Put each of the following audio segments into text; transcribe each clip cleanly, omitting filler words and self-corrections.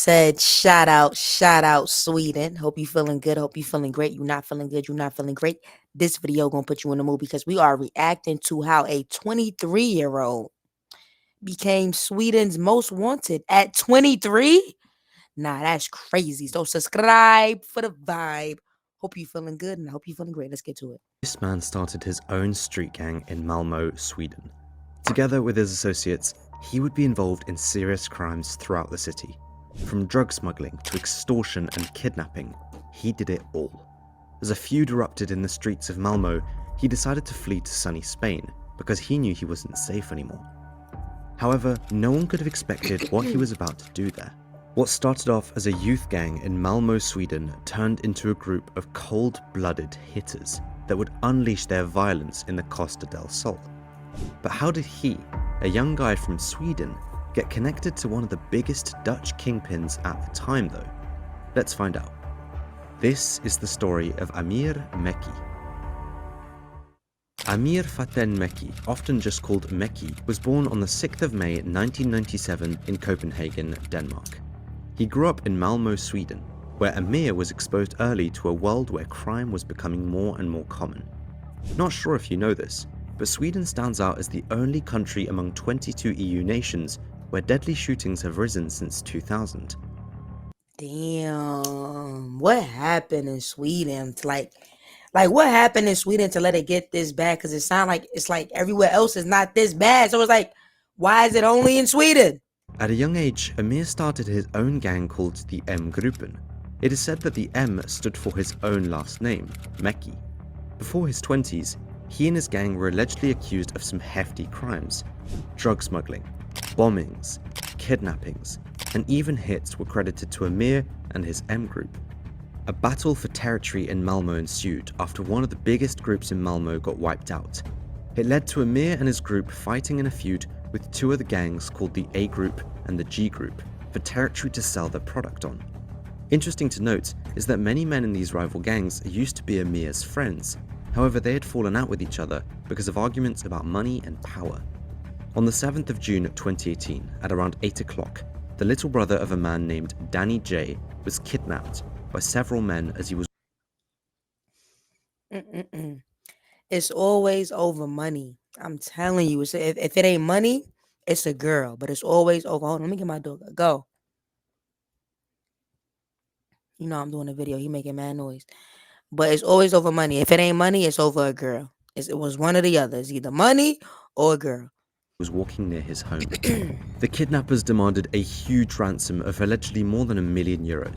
Said shout out Sweden. Hope you feeling good. Hope you feeling great. You not feeling good. You not feeling great. This video gonna put you in the mood because we are reacting to how a 23-year-old became Sweden's most wanted at 23. Nah, that's crazy. So subscribe for the vibe. Hope you feeling good and I hope you feeling great. Let's get to it. This man started his own street gang in Malmö, Sweden. Together with his associates, he would be involved in serious crimes throughout the city. From drug smuggling to extortion and kidnapping, he did it all. As a feud erupted in the streets of Malmö, he decided to flee to sunny Spain because he knew he wasn't safe anymore. However, no one could have expected what he was about to do there. What started off as a youth gang in Malmö, Sweden, turned into a group of cold-blooded hitters that would unleash their violence in the Costa del Sol. But how did he, a young guy from Sweden, get connected to one of the biggest Dutch kingpins at the time though? Let's find out. This is the story of Amir Mekki. Amir Faten Mekki, often just called Mekki, was born on the 6th of May 1997 in Copenhagen, Denmark. He grew up in Malmö, Sweden, where Amir was exposed early to a world where crime was becoming more and more common. Not sure if you know this, but Sweden stands out as the only country among 22 EU nations where deadly shootings have risen since 2000. Damn, what happened in Sweden? Like what happened in Sweden to let it get this bad? Because it sounds like it's like everywhere else is not this bad. So it's like, why is it only in Sweden? At a young age, Amir started his own gang called the M-Gruppen. It is said that the M stood for his own last name, Mekki. Before his 20s, he and his gang were allegedly accused of some hefty crimes. Drug smuggling, bombings, kidnappings, and even hits were credited to Amir and his M group. A battle for territory in Malmö ensued after one of the biggest groups in Malmö got wiped out. It led to Amir and his group fighting in a feud with two other gangs called the A group and the G group for territory to sell their product on. Interesting to note is that many men in these rival gangs used to be Amir's friends. However, they had fallen out with each other because of arguments about money and power. On the 7th of June 2018, at around 8 o'clock, the little brother of a man named Danny J was kidnapped by several men as he was It's always over money. I'm telling you, if it ain't money, it's a girl. But it's always over. Hold on, let me get my dog. Go. You know I'm doing a video. He making mad noise. But it's always over money. If it ain't money, it's over a girl. It was one or the other. It's either money or a girl. walking near his home. The kidnappers demanded a huge ransom of allegedly more than €1 million.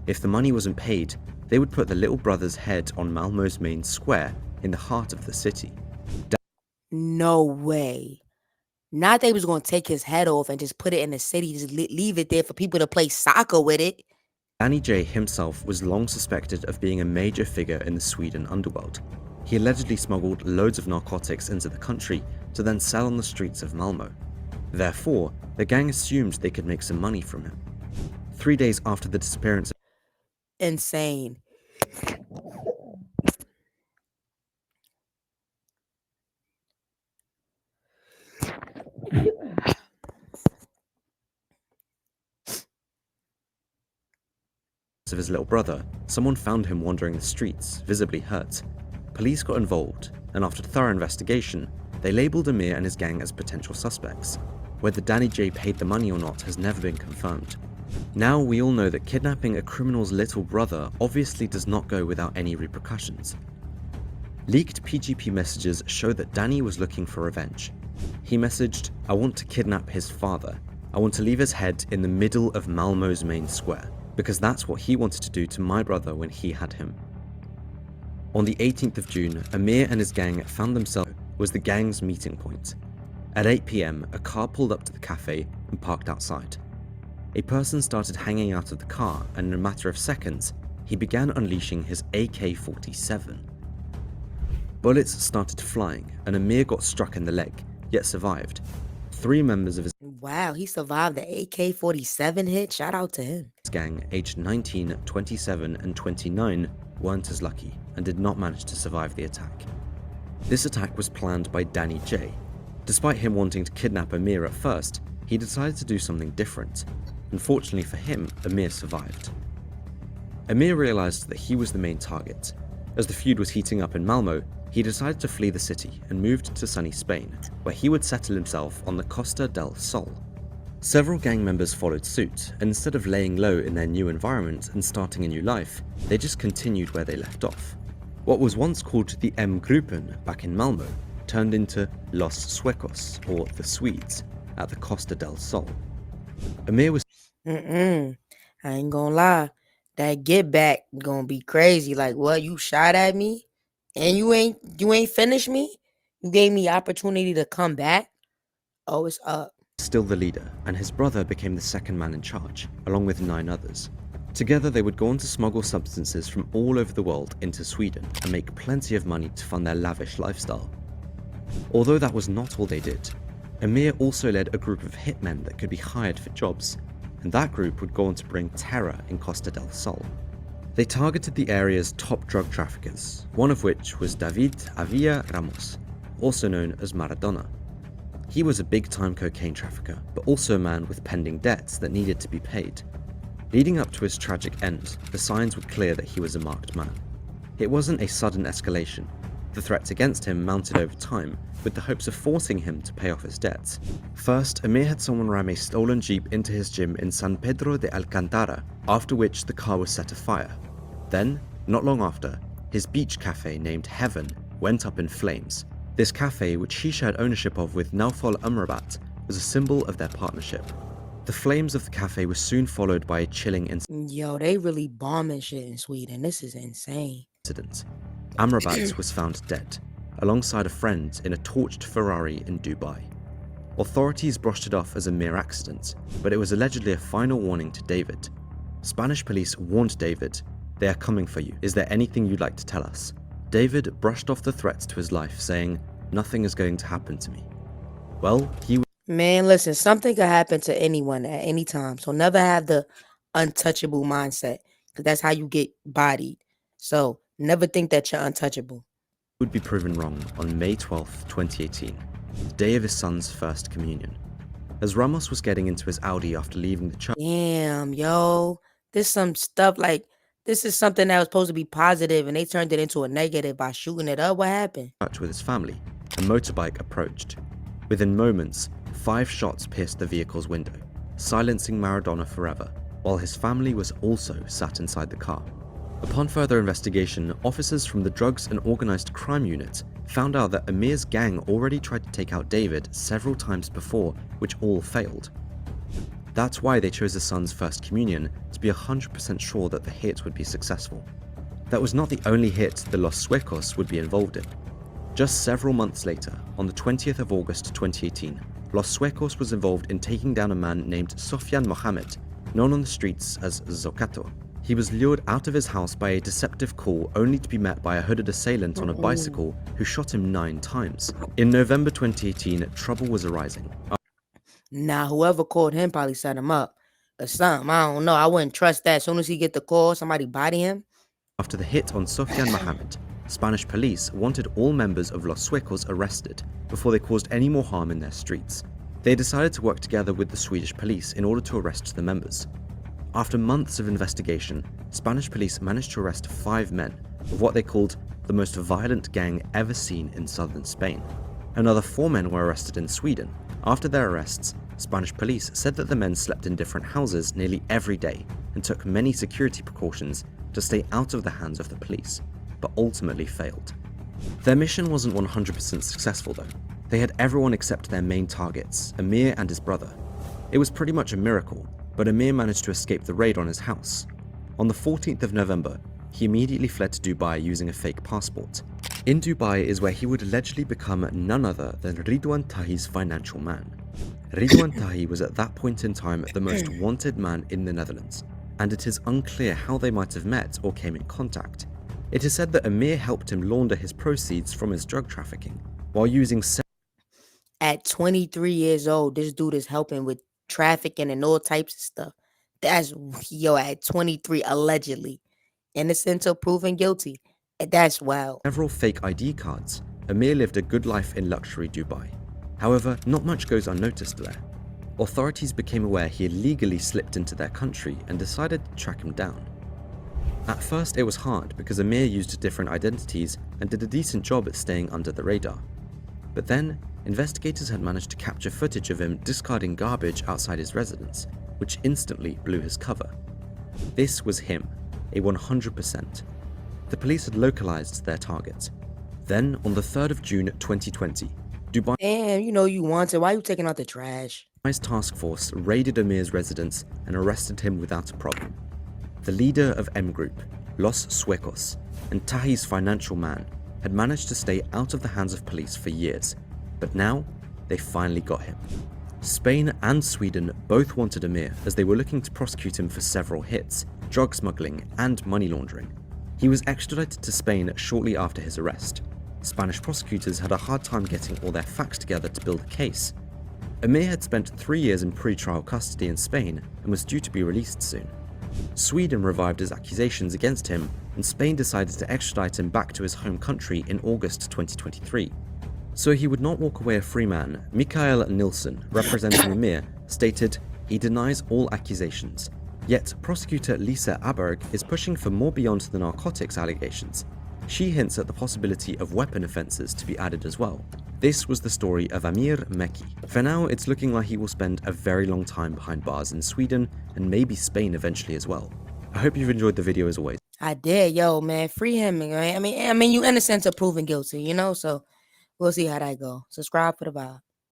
If the money wasn't paid, they would put the little brother's head on Malmö's main square in the heart of the city. No way. Not they was going to take his head off and just put it in the city, just leave it there for people to play soccer with it. Danny J himself was long suspected of being a major figure in the Sweden underworld. He allegedly smuggled loads of narcotics into the country to then sell on the streets of Malmö. Therefore, the gang assumed they could make some money from him. 3 days after the disappearance, Insane. of his little brother, someone found him wandering the streets, visibly hurt. Police got involved, and after thorough investigation, they labelled Amir and his gang as potential suspects. Whether Danny J paid the money or not has never been confirmed. Now we all know that kidnapping a criminal's little brother obviously does not go without any repercussions. Leaked PGP messages show that Danny was looking for revenge. He messaged, "I want to kidnap his father. I want to leave his head in the middle of Malmö's main square, because that's what he wanted to do to my brother when he had him." On the 18th of June, Amir and his gang found themselves was the gang's meeting point. At 8 PM, a car pulled up to the cafe and parked outside. A person started hanging out of the car, and in a matter of seconds, he began unleashing his AK-47. Bullets started flying, and Amir got struck in the leg, yet survived. 3 members of his Wow, he survived the AK-47 hit. Shout out to him. gang, aged 19, 27, and 29, weren't as lucky and did not manage to survive the attack. This attack was planned by Danny J. Despite him wanting to kidnap Amir at first, he decided to do something different. Unfortunately for him, Amir survived. Amir realized that he was the main target. As the feud was heating up in Malmo, he decided to flee the city and moved to sunny Spain, where he would settle himself on the Costa del Sol. Several gang members followed suit, and instead of laying low in their new environment and starting a new life, they just continued where they left off. What was once called the M-Gruppen back in Malmo turned into Los Suecos, or the Swedes, at the Costa del Sol. Amir was I ain't gonna lie. That get back gonna be crazy. Like, what, you shot at me and you ain't finished me? You gave me opportunity to come back? Oh, it's up. still the leader, and his brother became the second man in charge, along with 9 others. Together, they would go on to smuggle substances from all over the world into Sweden and make plenty of money to fund their lavish lifestyle. Although that was not all they did, Amir also led a group of hitmen that could be hired for jobs, and that group would go on to bring terror in Costa del Sol. They targeted the area's top drug traffickers, one of which was David Avila Ramos, also known as Maradona. He was a big-time cocaine trafficker, but also a man with pending debts that needed to be paid. Leading up to his tragic end, the signs were clear that he was a marked man. It wasn't a sudden escalation. The threats against him mounted over time, with the hopes of forcing him to pay off his debts. First, Amir had someone ram a stolen Jeep into his gym in San Pedro de Alcantara, after which the car was set afire. Then, not long after, his beach cafe named Heaven went up in flames. This cafe, which he shared ownership of with Naufal Amrabat, was a symbol of their partnership. The flames of the cafe were soon followed by a chilling Yo, they really bombing shit in Sweden. This is insane. incident. Amrabat was found dead, alongside a friend in a torched Ferrari in Dubai. Authorities brushed it off as a mere accident, but it was allegedly a final warning to David. Spanish police warned David, "They are coming for you. Is there anything you'd like to tell us?" David brushed off the threats to his life, saying, "Nothing is going to happen to me." Well, he Man, listen, something could happen to anyone at any time. So never have the untouchable mindset, because that's how you get bodied. So never think that you're untouchable. would be proven wrong on May 12, 2018, the day of his son's first communion. As Ramos was getting into his Audi after leaving the church Damn, yo. This some stuff like this is something that was supposed to be positive and they turned it into a negative by shooting it up. What happened? with his family, a motorbike approached. Within moments, 5 shots pierced the vehicle's window, silencing Maradona forever, while his family was also sat inside the car. Upon further investigation, officers from the Drugs and Organized Crime Unit found out that Amir's gang already tried to take out David several times before, which all failed. That's why they chose his son's first communion, to be 100% sure that the hit would be successful. That was not the only hit the Los Suecos would be involved in. Just several months later, on the 20th of August 2018, Los Suecos was involved in taking down a man named Sofyan Mohammed, known on the streets as Zocato. He was lured out of his house by a deceptive call, only to be met by a hooded assailant on a bicycle who shot him 9 times. In November 2018, trouble was arising. Nah, whoever called him probably set him up or something. I don't know. I wouldn't trust that. As soon as he get the call, somebody body him. After the hit on Sofyan Mohammed, Spanish police wanted all members of Los Suecos arrested before they caused any more harm in their streets. They decided to work together with the Swedish police in order to arrest the members. After months of investigation, Spanish police managed to arrest 5 men of what they called the most violent gang ever seen in southern Spain. Another 4 men were arrested in Sweden. After their arrests, Spanish police said that the men slept in different houses nearly every day and took many security precautions to stay out of the hands of the police, but ultimately failed. Their mission wasn't 100% successful though. They had everyone except their main targets, Amir and his brother. It was pretty much a miracle, but Amir managed to escape the raid on his house. On the 14th of November, he immediately fled to Dubai using a fake passport. In Dubai is where he would allegedly become none other than Ridwan Tahi's financial man. Ridwan Tahi was at that point in time the most wanted man in the Netherlands, and it is unclear how they might have met or came in contact. It is said that Amir helped him launder his proceeds from his drug trafficking, while using At 23 years old, this dude is helping with trafficking and all types of stuff. That's yo at 23 allegedly, innocent till proven guilty. That's wild. several fake ID cards. Amir lived a good life in luxury Dubai. However, not much goes unnoticed there. authorities became aware he illegally slipped into their country and decided to track him down. At first it was hard because Amir used different identities and did a decent job at staying under the radar. But then, investigators had managed to capture footage of him discarding garbage outside his residence, which instantly blew his cover. This was him, a 100%. The police had localized their target. Then, on the 3rd of June 2020, Dubai's Damn, you know you wanted. Why you taking out the trash? task force raided Amir's residence and arrested him without a problem. The leader of M Group, Los Suecos, and Tahi's financial man had managed to stay out of the hands of police for years, but now they finally got him. Spain and Sweden both wanted Amir as they were looking to prosecute him for several hits, drug smuggling and money laundering. He was extradited to Spain shortly after his arrest. Spanish prosecutors had a hard time getting all their facts together to build a case. Amir had spent 3 years in pre-trial custody in Spain and was due to be released soon. Sweden revived his accusations against him, and Spain decided to extradite him back to his home country in August 2023. So he would not walk away a free man. Mikael Nilsson, representing Amir, stated he denies all accusations. Yet prosecutor Lisa Aberg is pushing for more beyond the narcotics allegations. She hints at the possibility of weapon offences to be added as well. This was the story of Amir Mekki. For now, it's looking like he will spend a very long time behind bars in Sweden and maybe Spain eventually as well. I hope you've enjoyed the video as always. I did, yo, man. Free him, man. I mean, you innocent until proven guilty, you know. So we'll see how that go. Subscribe for the vibe.